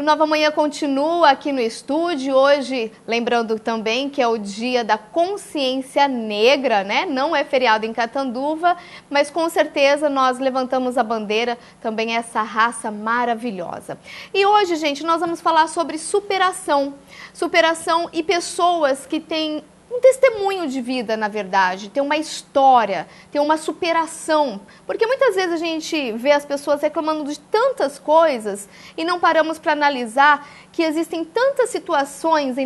O Nova Manhã continua aqui no estúdio, hoje lembrando também que é o dia da consciência negra, né? Não é feriado em Catanduva, mas com certeza nós levantamos a bandeira também essa raça maravilhosa. E hoje, gente, nós vamos falar sobre superação. Superação e pessoas que têm um testemunho de vida, na verdade, tem uma história, tem uma superação. Porque muitas vezes a gente vê as pessoas reclamando de tantas coisas e não paramos para analisar que existem tantas situações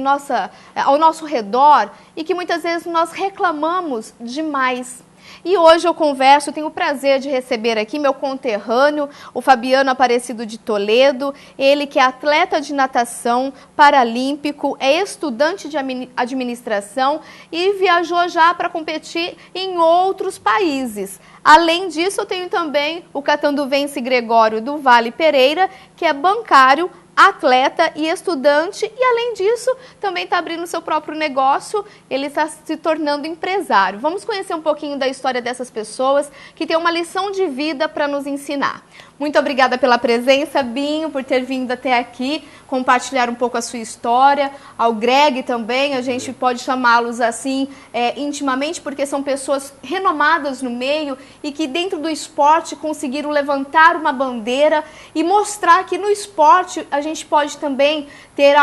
ao nosso redor e que muitas vezes nós reclamamos demais. E hoje eu tenho o prazer de receber aqui meu conterrâneo, o Fabiano Aparecido de Toledo, ele que é atleta de natação paralímpico, é estudante de administração e viajou já para competir em outros países. Além disso, eu tenho também o catanduvense Gregório do Vale Pereira, que é bancário, atleta e estudante, e além disso, também está abrindo seu próprio negócio, ele está se tornando empresário. Vamos conhecer um pouquinho da história dessas pessoas que têm uma lição de vida para nos ensinar. Muito obrigada pela presença, Binho, por ter vindo até aqui, compartilhar um pouco a sua história. Ao Greg também, a gente pode chamá-los assim intimamente, porque são pessoas renomadas no meio e que dentro do esporte conseguiram levantar uma bandeira e mostrar que no esporte a gente pode também ter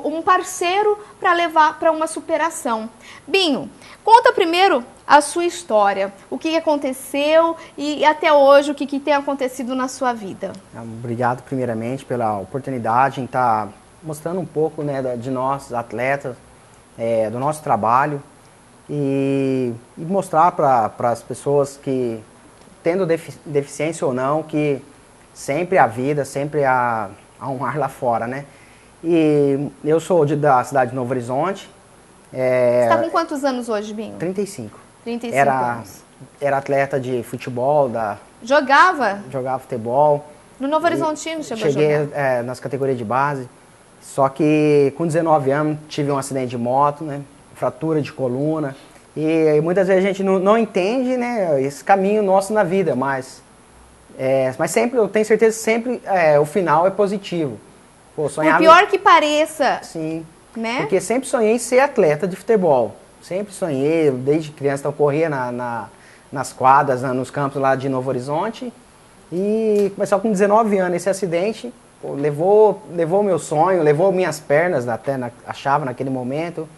um parceiro para levar para uma superação. Binho, conta primeiro a sua história, o que aconteceu e até hoje o que tem acontecido na sua vida. Obrigado primeiramente pela oportunidade em estar mostrando um pouco, né, de nós atletas, do nosso trabalho e mostrar para as pessoas que, tendo deficiência ou não, que sempre há vida, sempre há um mar lá fora, né? E eu sou da cidade de Novo Horizonte. Você está com quantos anos hoje, Binho? 35. 35 anos. Era atleta de futebol. Jogava? Jogava futebol. No Novo Horizontino chegou a jogar? Cheguei nas categorias de base. Só que com 19 anos tive um acidente de moto, né? Fratura de coluna. E muitas vezes a gente não entende, né, esse caminho nosso na vida, mas sempre, eu tenho certeza que sempre o final é positivo. Pô, sonhava... Por pior que pareça. Sim, né? Porque sempre sonhei em ser atleta de futebol. Sempre sonhei, desde criança, então corria nas quadras, nos campos lá de Novo Horizonte. E começou com 19 anos esse acidente, pô, levou meu sonho, levou minhas pernas, achava naquele momento.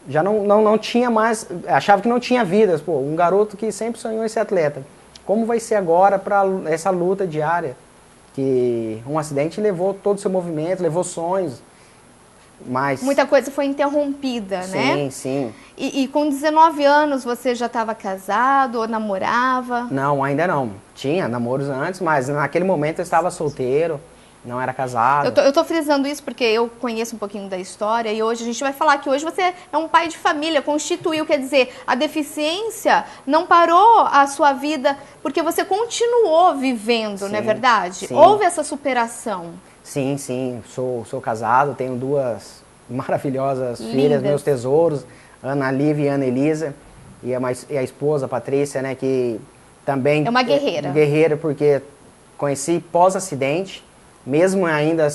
Já não tinha mais, achava que não tinha vidas. Pô, um garoto que sempre sonhou em ser atleta. Como vai ser agora para essa luta diária? Que um acidente levou todo o seu movimento, levou sonhos. Mas... muita coisa foi interrompida, né? Sim, sim. E com 19 anos você já estava casado ou namorava? Não, ainda não. Tinha namoros antes, mas naquele momento eu estava solteiro, não era casado. Eu tô frisando isso porque eu conheço um pouquinho da história e hoje a gente vai falar que hoje você é um pai de família, constituiu, quer dizer, a deficiência não parou a sua vida porque você continuou vivendo, não é verdade? Sim. Houve essa superação. Sim, sim. Sou casado, tenho duas maravilhosas filhas, meus tesouros, Ana Lívia e Ana Elisa, e a esposa, a Patrícia, né, que também... é uma guerreira. Guerreira, porque conheci pós-acidente, mesmo ainda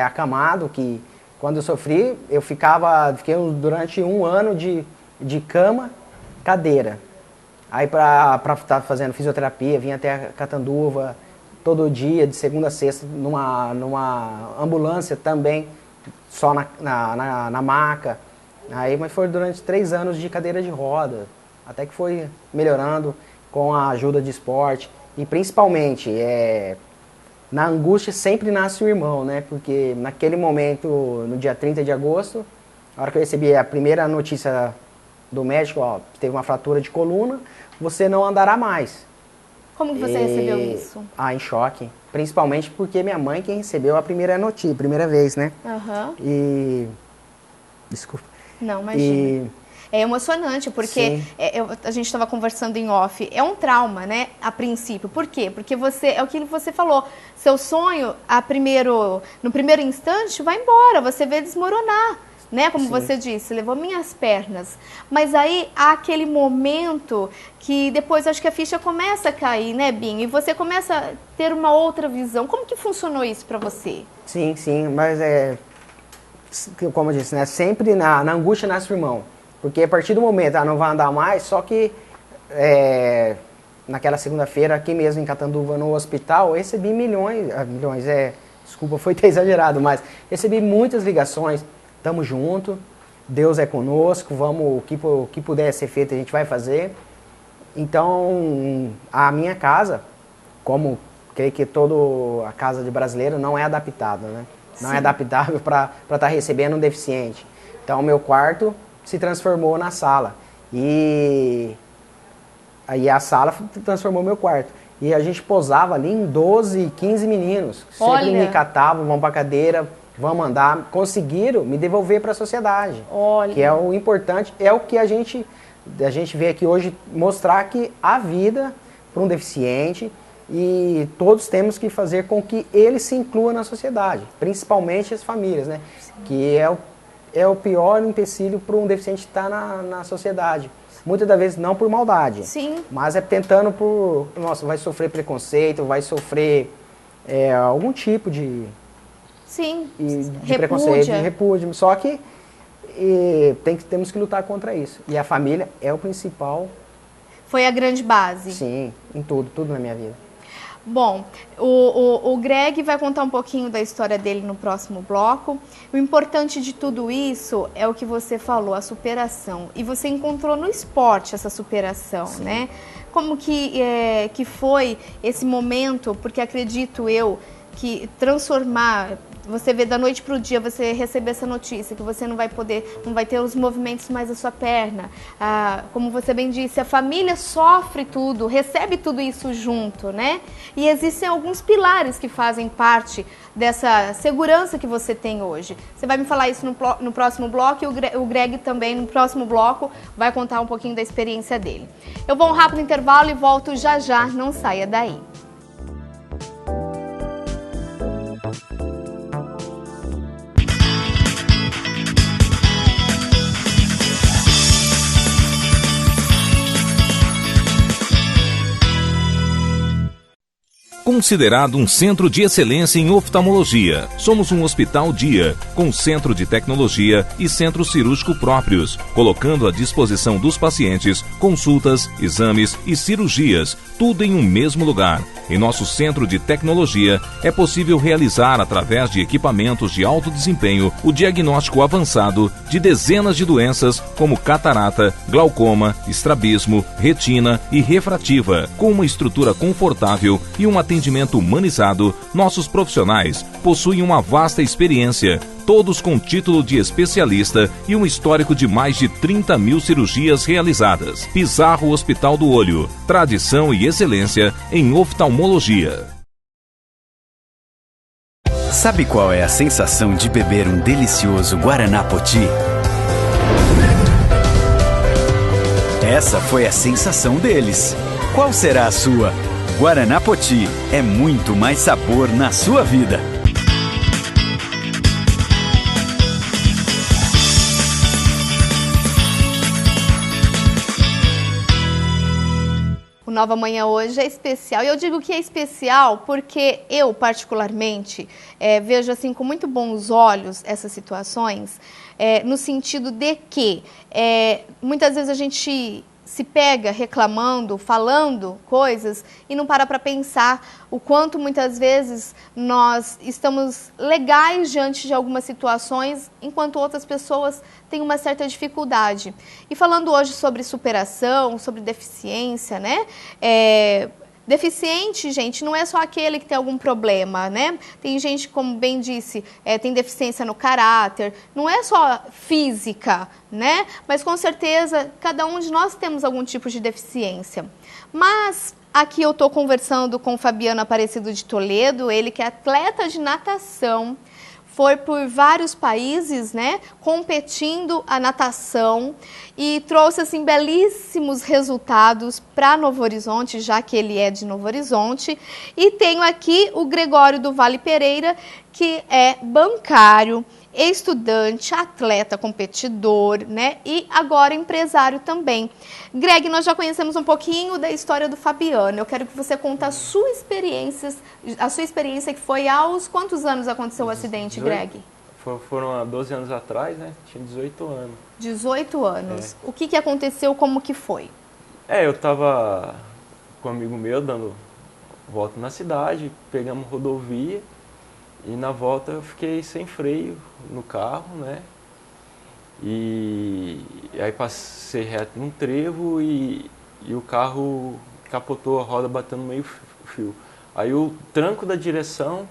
acamado, que quando eu sofri, fiquei durante 1 ano de cama, cadeira. Aí para estar fazendo fisioterapia, vim até Catanduva, todo dia, de segunda a sexta, numa ambulância também, só na maca. Aí, mas foi durante 3 anos de cadeira de roda, até que foi melhorando com a ajuda de esporte. E principalmente, na angústia sempre nasce o irmão, né? Porque naquele momento, no dia 30 de agosto, a hora que eu recebi a primeira notícia do médico, ó, teve uma fratura de coluna, você não andará mais. Como que você recebeu isso? Em choque. Principalmente porque minha mãe quem recebeu a primeira notícia, primeira vez, né? Uhum. Desculpa. Não, imagina. É emocionante, porque a gente estava conversando em off, é um trauma, né, a princípio. Por quê? Porque é o que você falou, seu sonho, no primeiro instante, vai embora, você vê desmoronar. né? Como Sim. você disse, levou minhas pernas. Mas aí há aquele momento que depois acho que a ficha começa a cair, né, Binho? E você começa a ter uma outra visão. Como que funcionou isso para você? Sim, sim, mas como eu disse, né? Sempre na angústia nasce o irmão. Porque a partir do momento, não vai andar mais, só que naquela segunda-feira, aqui mesmo em Catanduva, no hospital, eu recebi desculpa, foi ter exagerado, mas recebi muitas ligações, tamo junto, Deus é conosco, vamos, o que puder ser feito a gente vai fazer. Então, a minha casa, como creio que toda a casa de brasileiro, não é adaptada, né? Não é adaptável para estar recebendo um deficiente. Então, o meu quarto se transformou na sala. E aí a sala transformou meu quarto. E a gente posava ali em 12, 15 meninos. Sempre me catavam, vão para a cadeira, vamos andar. Conseguiram me devolver para a sociedade. Olha. Que é o importante, é o que a gente vê aqui hoje, mostrar que há vida para um deficiente e todos temos que fazer com que ele se inclua na sociedade, principalmente as famílias, né? Que é o pior empecilho para um deficiente estar na sociedade. Muitas das vezes não por maldade, sim, mas é tentando nossa, vai sofrer preconceito, vai sofrer algum tipo de preconceito, de repúdio. Só que temos que lutar contra isso. E a família é o principal. Foi a grande base. Sim, em tudo na minha vida. Bom, o Greg vai contar um pouquinho da história dele no próximo bloco. O importante de tudo isso é o que você falou, a superação. E você encontrou no esporte essa superação, sim, né? Como que foi esse momento, porque acredito eu que transformar... Você vê da noite para o dia, você receber essa notícia que você não vai ter os movimentos mais da sua perna. Como você bem disse, a família sofre tudo, recebe tudo isso junto, né? E existem alguns pilares que fazem parte dessa segurança que você tem hoje. Você vai me falar isso no próximo bloco e o Greg também, no próximo bloco, vai contar um pouquinho da experiência dele. Eu vou um rápido intervalo e volto já já, não saia daí. Considerado um centro de excelência em oftalmologia, somos um hospital dia, com centro de tecnologia e centro cirúrgico próprios, colocando à disposição dos pacientes consultas, exames e cirurgias, tudo em um mesmo lugar. Em nosso centro de tecnologia, é possível realizar, através de equipamentos de alto desempenho, o diagnóstico avançado de dezenas de doenças como catarata, glaucoma, estrabismo, retina e refrativa. Com uma estrutura confortável e um atendimento humanizado, nossos profissionais possuem uma vasta experiência, todos com título de especialista e um histórico de mais de 30 mil cirurgias realizadas. Pizarro Hospital do Olho, tradição e excelência em oftalmologia. Sabe qual é a sensação de beber um delicioso Guaraná Poti? Essa foi a sensação deles. Qual será a sua? Guaraná Poti é muito mais sabor na sua vida. O Nova Manhã hoje é especial. E eu digo que é especial porque eu, particularmente, vejo assim com muito bons olhos essas situações, no sentido de que muitas vezes a gente se pega reclamando, falando coisas e não para pensar o quanto muitas vezes nós estamos legais diante de algumas situações, enquanto outras pessoas têm uma certa dificuldade. E falando hoje sobre superação, sobre deficiência, né? Deficiente, gente, não é só aquele que tem algum problema, né? Tem gente, como bem disse, tem deficiência no caráter, não é só física, né? Mas com certeza, cada um de nós temos algum tipo de deficiência. Mas aqui eu estou conversando com o Fabiano Aparecido de Toledo, ele que é atleta de natação, foi por vários países, né, competindo a natação e trouxe assim belíssimos resultados para Novo Horizonte, já que ele é de Novo Horizonte. E tenho aqui o Gregório do Vale Pereira, que é bancário, estudante, atleta, competidor, né? E agora empresário também. Greg, nós já conhecemos um pouquinho da história do Fabiano. Eu quero que você conte a sua experiência que foi aos quantos anos aconteceu o acidente, 18, Greg? Foram há 12 anos atrás, né? Tinha 18 anos. 18 anos. O que aconteceu, como que foi? Eu tava com um amigo meu dando volta na cidade, pegamos rodovia e na volta eu fiquei sem freio no carro, né? E aí passei reto num trevo e o carro capotou, a roda batendo no meio fio. Aí o tranco da direção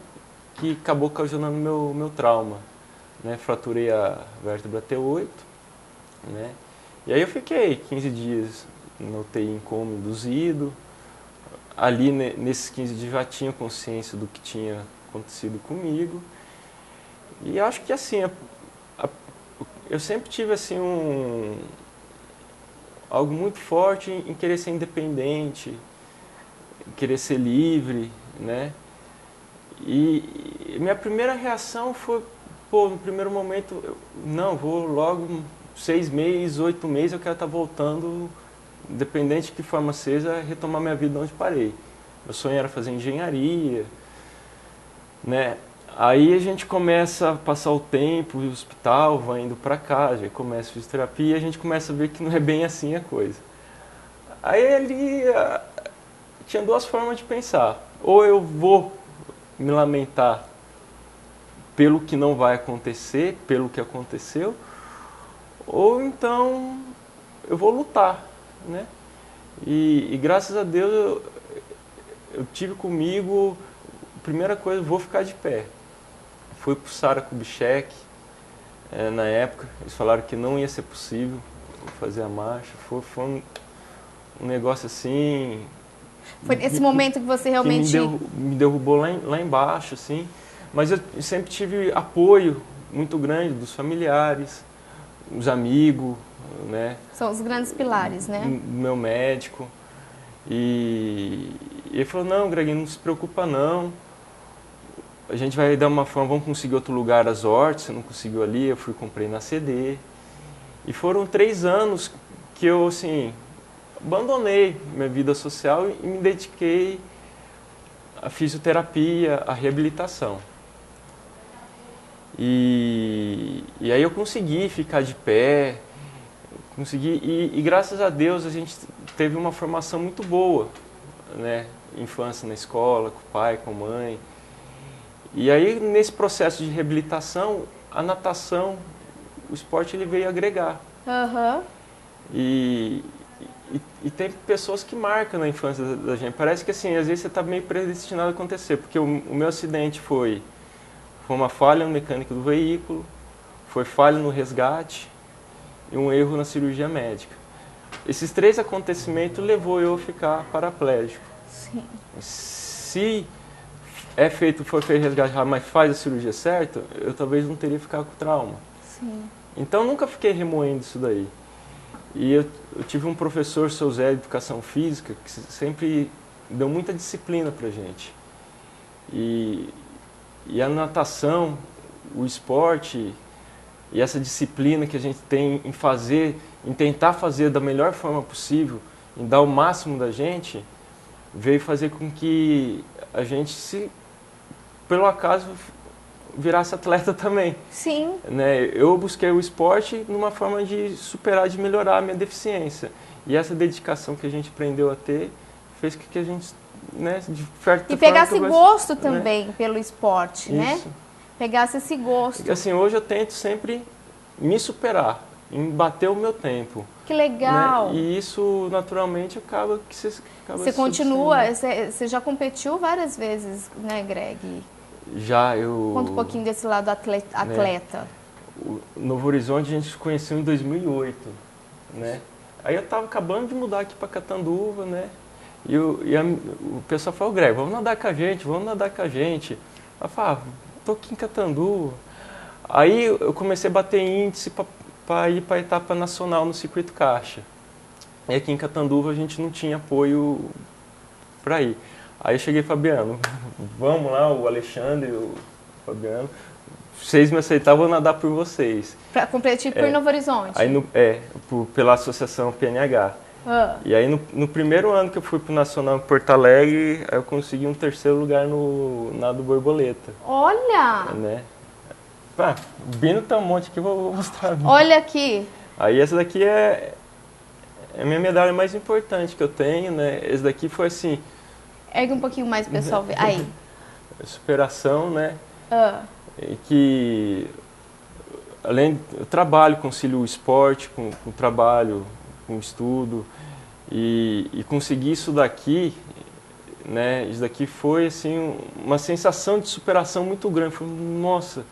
que acabou ocasionando meu trauma, né? Fraturei a vértebra T8, né? E aí eu fiquei 15 dias no UTI em coma induzido. Ali nesses 15 dias já tinha consciência do que tinha acontecido comigo. E acho que assim, eu sempre tive assim algo muito forte em querer ser independente, em querer ser livre, né? E minha primeira reação foi, no primeiro momento, não, vou logo 6 meses, 8 meses, eu quero estar voltando, independente de que forma seja, retomar minha vida onde parei. Meu sonho era fazer engenharia, né? Aí a gente começa a passar o tempo, o hospital vai indo para casa, aí começa a fisioterapia e a gente começa a ver que não é bem assim a coisa. Aí ali tinha duas formas de pensar. Ou eu vou me lamentar pelo que não vai acontecer, pelo que aconteceu, ou então eu vou lutar, né? E graças a Deus eu tive comigo, primeira coisa, vou ficar de pé. Fui pro Sara Kubitschek, na época, eles falaram que não ia ser possível fazer a marcha, foi um negócio assim... Foi nesse momento que você realmente... Que me derrubou lá embaixo, assim, mas eu sempre tive apoio muito grande dos familiares, dos amigos, né? São os grandes pilares, né? Meu médico. E ele falou, não, Greg, não se preocupa não. A gente vai dar uma forma, vamos conseguir outro lugar às hortas, você não conseguiu ali, eu comprei na CD. E foram 3 anos que eu, assim, abandonei minha vida social e me dediquei à fisioterapia, à reabilitação. E aí eu consegui ficar de pé, e graças a Deus a gente teve uma formação muito boa, né? Infância na escola, com o pai, com a mãe. E aí nesse processo de reabilitação, a natação, o esporte ele veio agregar. Uhum. E tem pessoas que marcam na infância da gente. Parece que assim, às vezes você está meio predestinado a acontecer, porque o meu acidente foi uma falha mecânica do veículo, foi falha no resgate e um erro na cirurgia médica. Esses 3 acontecimentos levou eu a ficar paraplégico. Sim. Se foi feito resgate, mas faz a cirurgia certa, eu talvez não teria ficado com trauma. Sim. Então nunca fiquei remoendo isso daí. E eu tive um professor, seu Zé, de Educação Física, que sempre deu muita disciplina pra gente. E a natação, o esporte e essa disciplina que a gente tem em tentar fazer da melhor forma possível, em dar o máximo da gente, veio fazer com que a gente, pelo acaso, virasse atleta também. Sim. Né? Eu busquei o esporte numa forma de superar, de melhorar a minha deficiência. E essa dedicação que a gente aprendeu a ter fez com que a gente, né, de certa e pegasse forma, gosto também, né, pelo esporte, Isso. né? Pegasse esse gosto. Porque, assim, hoje eu tento sempre me superar, em bater o meu tempo. Que legal. Né? E isso, naturalmente, acaba que você continua, você já competiu várias vezes, né, Greg? Já, eu... Conta um pouquinho desse lado atleta. Né? O Novo Horizonte a gente se conheceu em 2008, né? Aí eu estava acabando de mudar aqui para Catanduva, né? E o pessoal falou, Greg, vamos nadar com a gente. Eu falei, tô aqui em Catanduva. Aí eu comecei a bater índice para ir para a etapa nacional no circuito caixa. E aqui em Catanduva a gente não tinha apoio para ir. Aí eu cheguei, Fabiano, vamos lá, o Alexandre, o Fabiano, vocês me aceitarem, eu vou nadar por vocês. Para competir por Novo Horizonte? Aí pela associação PNH. E aí no primeiro ano que eu fui pro Nacional em Porto Alegre, eu consegui um 3º lugar no nado borboleta. Olha! Né? O Bino tá um monte aqui, eu vou mostrar. Olha aqui. Aí essa daqui é a minha medalha mais importante que eu tenho, né? Esse daqui foi assim... Ergue um pouquinho mais, pessoal. Aí. Superação, né? E que, além do trabalho, concilio o esporte com o trabalho, com o estudo. E conseguir isso daqui, né? Isso daqui foi, assim, uma sensação de superação muito grande. Foi, nossa...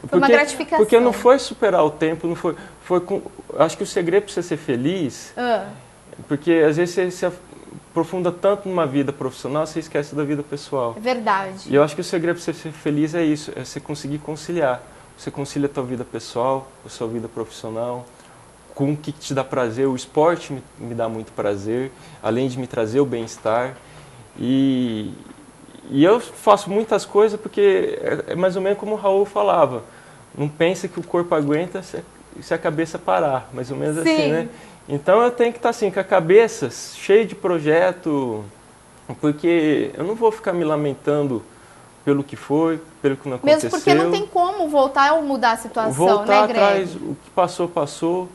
Foi uma gratificação. Porque não foi superar o tempo, não foi acho que o segredo para você ser feliz, porque às vezes você se aprofunda tanto numa vida profissional, você esquece da vida pessoal. É verdade. E eu acho que o segredo para você ser feliz é isso, é você conseguir conciliar. Você concilia a tua vida pessoal, a sua vida profissional, com o que te dá prazer. O esporte me dá muito prazer, além de me trazer o bem-estar. E eu faço muitas coisas porque é mais ou menos como o Raul falava. Não pensa que o corpo aguenta se a cabeça parar, mais ou menos assim, né? Então eu tenho que estar assim, com a cabeça cheia de projeto, porque eu não vou ficar me lamentando pelo que foi, pelo que não aconteceu. Mesmo porque não tem como voltar ou mudar a situação, voltar né, Greg? atrás, o que passou, passou.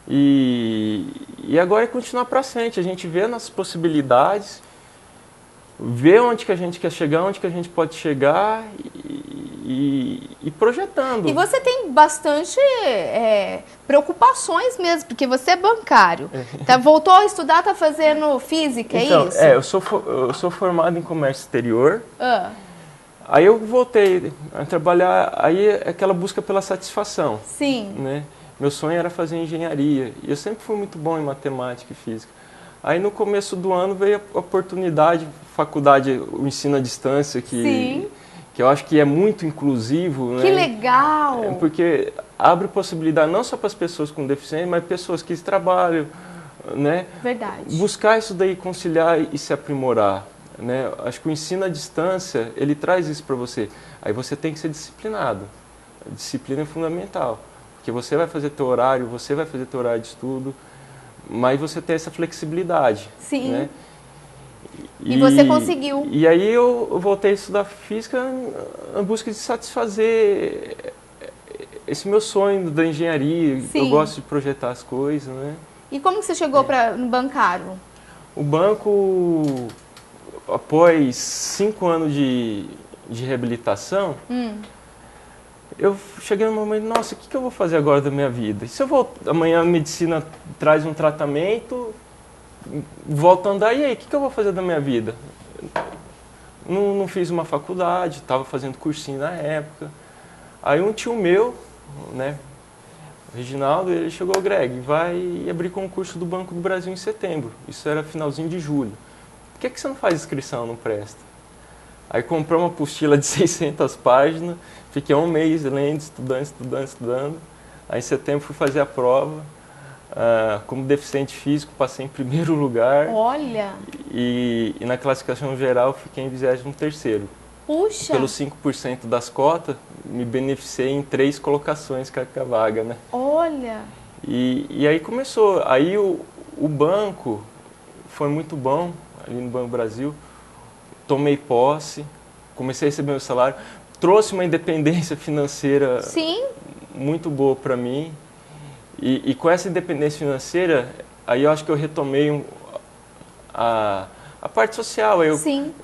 E agora é continuar para frente, a gente vê nossas possibilidades, ver onde que a gente quer chegar, onde que a gente pode chegar e projetando. E você tem bastante preocupações mesmo, porque você é bancário. Voltou a estudar, está fazendo física, então, é isso? Eu sou formado em comércio exterior. Aí eu voltei a trabalhar, aí é aquela busca pela satisfação. Sim. Né? Meu sonho era fazer engenharia, e eu sempre fui muito bom em matemática e física. Aí no começo do ano veio a oportunidade, faculdade, o ensino à distância, que eu acho que é muito inclusivo. Que né? legal! Porque abre possibilidade não só para as pessoas com deficiência, mas pessoas que trabalham. Né? Verdade. Buscar isso daí, conciliar e se aprimorar. Né? Acho que o ensino à distância, ele traz isso para você. Aí você tem que ser disciplinado. A disciplina é fundamental. Porque você vai fazer teu horário, você vai fazer teu horário de estudo, mas você tem essa flexibilidade. Sim. Né? E você conseguiu. E aí eu voltei a estudar física em busca de satisfazer esse meu sonho da engenharia. Sim. Eu gosto de projetar as coisas. Né? E como que você chegou no bancário? O banco, após 5 anos de reabilitação, eu cheguei no momento, nossa, o que eu vou fazer agora da minha vida? E se amanhã a medicina traz um tratamento, volto a andar, e aí, o que eu vou fazer da minha vida? Não fiz uma faculdade, estava fazendo cursinho na época. Aí um tio meu, né, Reginaldo, ele chegou, Greg, vai abrir concurso do Banco do Brasil em setembro. Isso era finalzinho de julho. Por que você não faz inscrição, não presta? Aí comprei uma apostila de 600 páginas, fiquei 1 mês lendo, estudando. Aí em setembro fui fazer a prova. Como deficiente físico, passei em primeiro lugar. Olha! E na classificação geral, fiquei em 23º. Puxa! Pelos 5% das cotas, me beneficiei em 3 colocações com a vaga, né? Olha! E aí começou. Aí o banco foi muito bom, ali no Banco Brasil. Tomei posse, comecei a receber meu salário. Trouxe uma independência financeira muito boa para mim. E com essa independência financeira, aí eu acho que eu retomei a parte social. Eu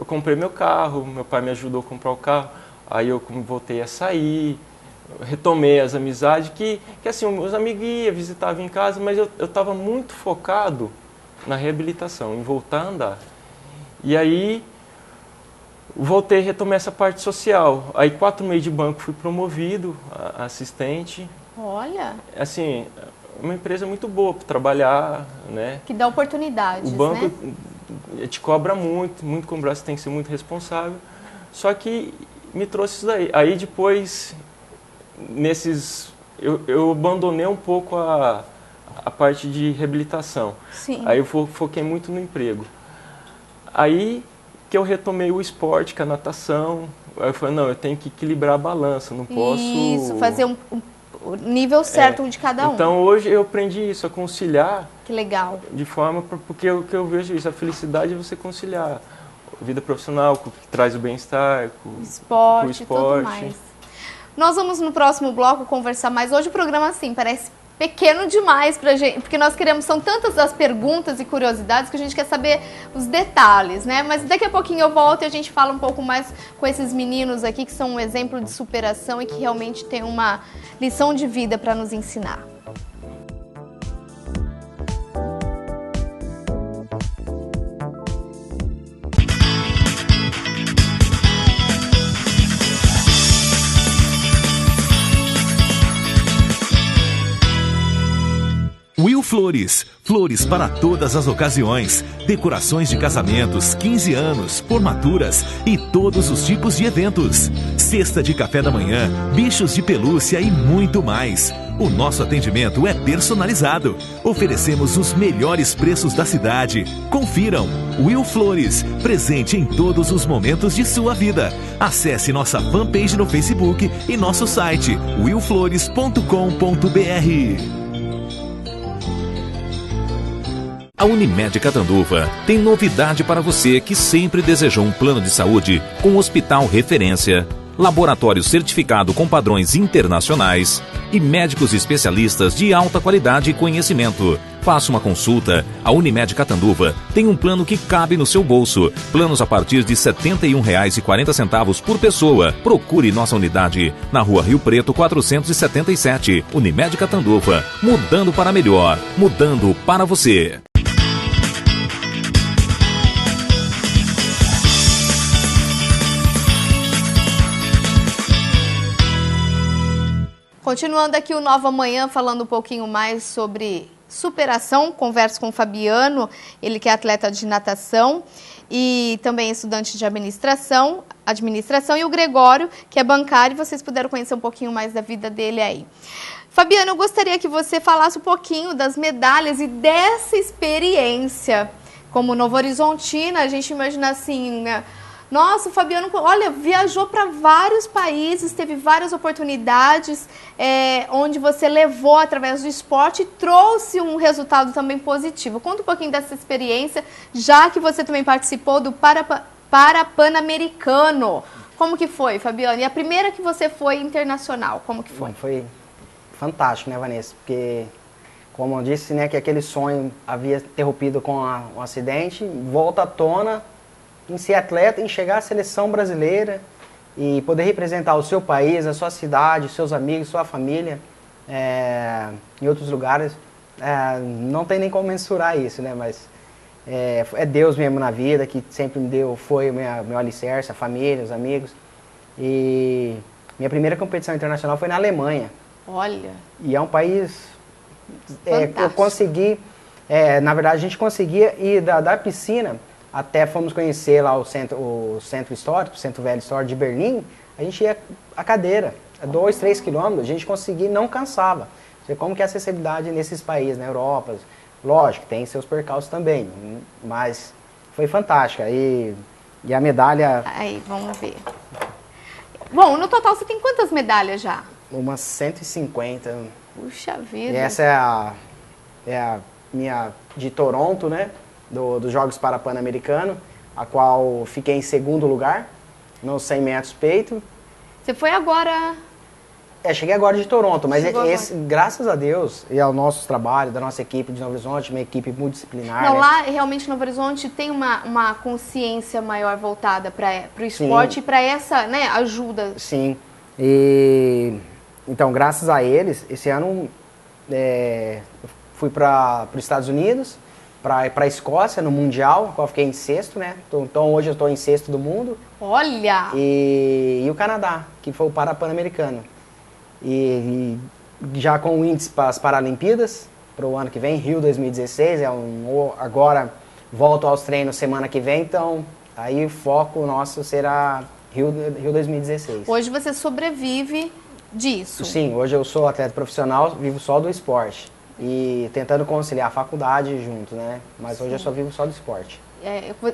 comprei meu carro, meu pai me ajudou a comprar o carro. Aí eu voltei a sair, retomei as amizades, que assim, meus amigos iam, visitavam em casa, mas eu estava muito focado na reabilitação, em voltar a andar. E aí voltei, retomei essa parte social. Aí 4 meses de banco fui promovido a assistente. Olha! Assim, uma empresa muito boa para trabalhar, né? Que dá oportunidades, o banco, né? Te cobra muito cobrar, você tem que ser muito responsável. Só que me trouxe isso daí. Aí depois, eu abandonei um pouco a parte de reabilitação. Sim. Aí eu foquei muito no emprego. Aí que eu retomei o esporte, que é a natação. Aí eu falei, não, eu tenho que equilibrar a balança, não posso... Isso, fazer o nível certo de cada um. Então hoje eu aprendi isso, a conciliar. Que legal. De forma, porque o que eu vejo isso, a felicidade é você conciliar a vida profissional, com o que traz o bem-estar, com o esporte. Tudo mais. Nós vamos no próximo bloco conversar mais. Hoje o programa, assim, parece pequeno demais pra gente, porque nós queremos, são tantas as perguntas e curiosidades que a gente quer saber os detalhes, né? Mas daqui a pouquinho eu volto e a gente fala um pouco mais com esses meninos aqui que são um exemplo de superação e que realmente tem uma lição de vida para nos ensinar. Will Flores, flores para todas as ocasiões, decorações de casamentos, 15 anos, formaturas e todos os tipos de eventos. Cesta de café da manhã, bichos de pelúcia e muito mais. O nosso atendimento é personalizado. Oferecemos os melhores preços da cidade. Confiram. Will Flores, presente em todos os momentos de sua vida. Acesse nossa fanpage no Facebook e nosso site willflores.com.br. A Unimed Catanduva tem novidade para você que sempre desejou um plano de saúde com hospital referência, laboratório certificado com padrões internacionais e médicos especialistas de alta qualidade e conhecimento. Faça uma consulta. A Unimed Catanduva tem um plano que cabe no seu bolso. Planos a partir de R$ 71,40 por pessoa. Procure nossa unidade na Rua Rio Preto 477. Unimed Catanduva. Mudando para melhor. Mudando para você. Continuando aqui o Nova Manhã, falando um pouquinho mais sobre superação, converso com o Fabiano, ele que é atleta de natação e também estudante de administração, e o Gregório, que é bancário, e vocês puderam conhecer um pouquinho mais da vida dele aí. Fabiano, eu gostaria que você falasse um pouquinho das medalhas e dessa experiência. Como Novo Horizontina, a gente imagina assim, né? Nossa, o Fabiano, olha, viajou para vários países, teve várias oportunidades, onde você levou através do esporte e trouxe um resultado também positivo. Conta um pouquinho dessa experiência, já que você também participou do Pan-Americano. Como que foi, Fabiano? E a primeira que você foi internacional, como que foi? Bom, foi fantástico, né, Vanessa? Porque, como eu disse, né, que aquele sonho havia interrompido com um acidente, volta à tona, em ser atleta, em chegar à seleção brasileira e poder representar o seu país, a sua cidade, seus amigos, sua família em outros lugares. Não tem nem como mensurar isso, né? Mas é Deus mesmo na vida que sempre me deu, foi o meu alicerce, a família, os amigos. E minha primeira competição internacional foi na Alemanha. Olha! E é um país... eu consegui... na verdade, a gente conseguia ir da piscina... Até fomos conhecer lá o centro histórico, o Centro Velho Histórico de Berlim. A gente ia a cadeira, 2, 3 quilômetros, a gente conseguia, não cansava. Você como que é a acessibilidade nesses países, na Europa. Lógico, tem seus percalços também, mas foi fantástica. E a medalha... Aí, vamos ver. Bom, no total você tem quantas medalhas já? Umas 150. Puxa vida. E essa é a minha de Toronto, né? Dos Jogos Pan-Americano, a qual fiquei em segundo lugar, nos 100 metros peito. Você foi agora... cheguei agora de Toronto, mas graças a Deus e ao nosso trabalho, da nossa equipe de Novo Horizonte, uma equipe multidisciplinar. Não, né? lá realmente Novo Horizonte tem uma consciência maior voltada para o esporte. Sim. E para essa, né, ajuda. Sim, então graças a eles, esse ano fui para os Estados Unidos, para a Escócia, no Mundial, no qual fiquei em sexto, né? Então hoje eu estou em sexto do mundo. Olha! E o Canadá, que foi o Pan-Americano. E já com o índice para as Paralimpíadas, para o ano que vem, Rio 2016, agora volto aos treinos semana que vem, então aí o foco nosso será Rio 2016. Hoje você sobrevive disso? Sim, hoje eu sou atleta profissional, vivo só do esporte. E tentando conciliar a faculdade junto, né? Mas hoje eu só vivo só do esporte.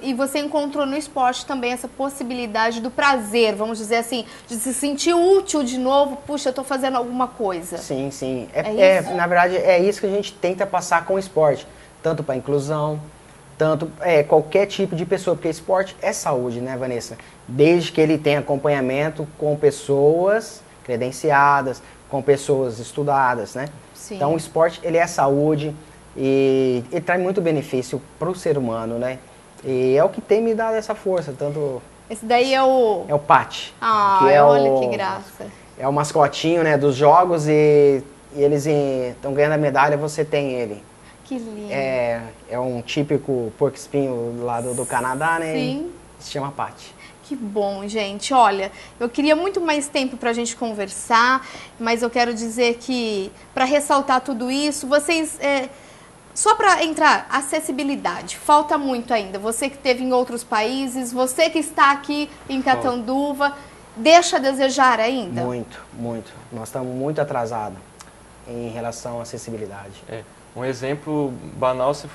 E você encontrou no esporte também essa possibilidade do prazer, vamos dizer assim, de se sentir útil de novo. Puxa, eu estou fazendo alguma coisa. Sim, sim. Na verdade, é isso que a gente tenta passar com o esporte. Tanto para inclusão, tanto qualquer tipo de pessoa. Porque esporte é saúde, né, Vanessa? Desde que ele tenha acompanhamento com pessoas credenciadas, com pessoas estudadas, né? Sim. Então, o esporte, ele é saúde e ele traz muito benefício para o ser humano, né? E é o que tem me dado essa força, tanto... Esse daí é o... É o Pat. Ah, que olha que graça. É o mascotinho, né, dos jogos e eles estão ganhando a medalha, você tem ele. Que lindo. É um típico porco espinho lá do Canadá, né? Sim. Se chama Pat. Que bom, gente. Olha, eu queria muito mais tempo para a gente conversar, mas eu quero dizer que, para ressaltar tudo isso, vocês... Só para entrar, acessibilidade, falta muito ainda. Você que esteve em outros países, você que está aqui em Catanduva, deixa a desejar ainda? Muito, muito. Nós estamos muito atrasados em relação à acessibilidade. Um exemplo banal, se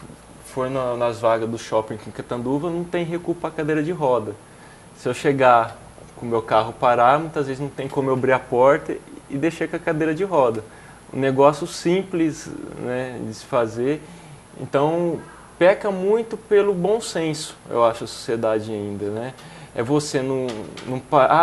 for nas vagas do shopping aqui em Catanduva, não tem recuo para cadeira de roda. Se eu chegar com o meu carro parar, muitas vezes não tem como eu abrir a porta e deixar com a cadeira de roda. Um negócio simples, né, de se fazer. Então, peca muito pelo bom senso, eu acho, a sociedade ainda, né? É você não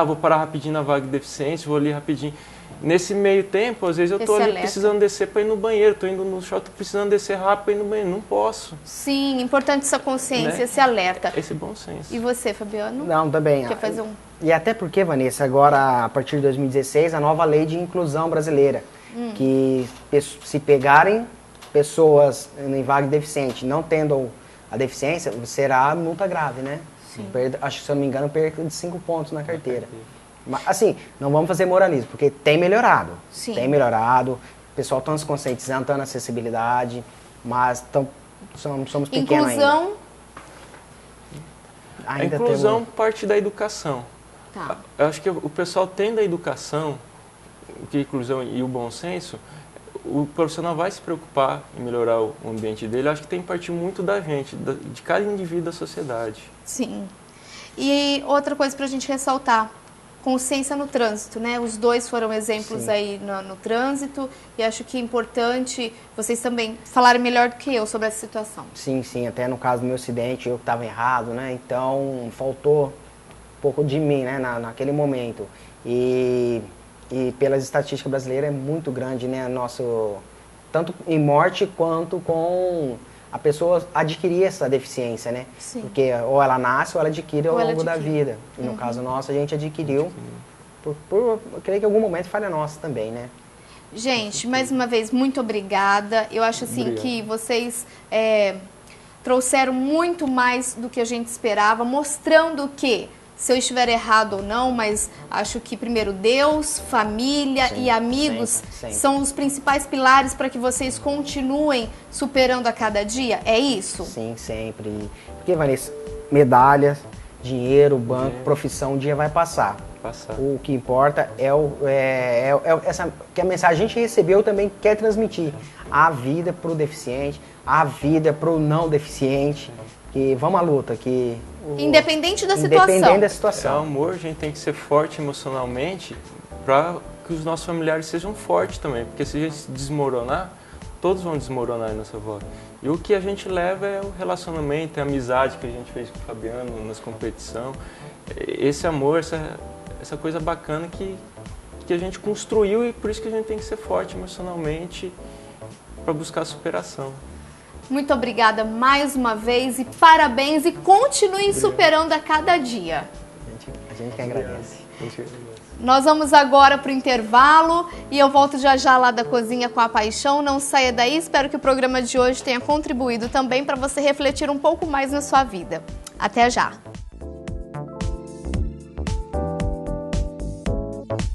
vou parar rapidinho na vaga de deficiência, vou ali rapidinho. Nesse meio tempo, às vezes eu estou ali precisando descer para ir no banheiro, estou indo no shopping, estou precisando descer rápido para ir no banheiro, não posso. Sim, importante essa consciência, né? esse alerta. Esse bom senso. E você, Fabiano? Não, também. Quer fazer um... E até porque, Vanessa, agora, a partir de 2016, a nova lei de inclusão brasileira, que se pegarem pessoas em vaga de deficiente não tendo a deficiência, será multa grave, né? Sim. Acho que, se eu não me engano, perca de 5 pontos na carteira. Mas, assim, não vamos fazer moralismo, porque tem melhorado. Sim. Tem melhorado, o pessoal está se conscientizando, está na acessibilidade, mas somos pequenos Inclusão... ainda. A inclusão parte da educação. Tá. Eu acho que o pessoal tendo a educação, que a inclusão e o bom senso, o profissional vai se preocupar em melhorar o ambiente dele. Eu acho que tem que partir muito da gente, de cada indivíduo da sociedade. Sim. E outra coisa para a gente ressaltar, consciência no trânsito, né? Os dois foram exemplos Sim. aí no trânsito e acho que é importante vocês também falarem melhor do que eu sobre essa situação. Sim, sim. Até no caso do meu acidente, eu estava errado, né? Então, faltou um pouco de mim, né? Naquele momento. E pelas estatísticas brasileiras é muito grande, né? Tanto em morte quanto com a pessoa adquirir essa deficiência, né? Sim. Porque ou ela nasce ou ela adquire ao longo da vida. E no caso nosso, a gente adquiriu eu creio que em algum momento falha nossa também, né? Gente, mais uma vez, muito obrigada. Eu acho assim que vocês trouxeram muito mais do que a gente esperava, mostrando que, se eu estiver errado ou não, mas acho que primeiro Deus, família e amigos sempre. São os principais pilares para que vocês continuem superando a cada dia. É isso? Sim, sempre. Porque, Vanessa, medalhas, dinheiro, banco, profissão, um dia vai passar. O que importa essa que a mensagem a gente recebeu também quer transmitir. A vida para o deficiente, a vida para o não deficiente. Que vamos à luta, que... Independente da situação. Independente da situação. É amor, a gente tem que ser forte emocionalmente para que os nossos familiares sejam fortes também. Porque se a gente se desmoronar, todos vão desmoronar nessa volta. E o que a gente leva é o relacionamento, a amizade que a gente fez com o Fabiano nas competições. Esse amor, essa coisa bacana que a gente construiu e por isso que a gente tem que ser forte emocionalmente para buscar a superação. Muito obrigada mais uma vez e parabéns e continuem superando a cada dia. A gente que agradece. Nós vamos agora para o intervalo e eu volto já já lá da Cozinha com a Paixão. Não saia daí, espero que o programa de hoje tenha contribuído também para você refletir um pouco mais na sua vida. Até já!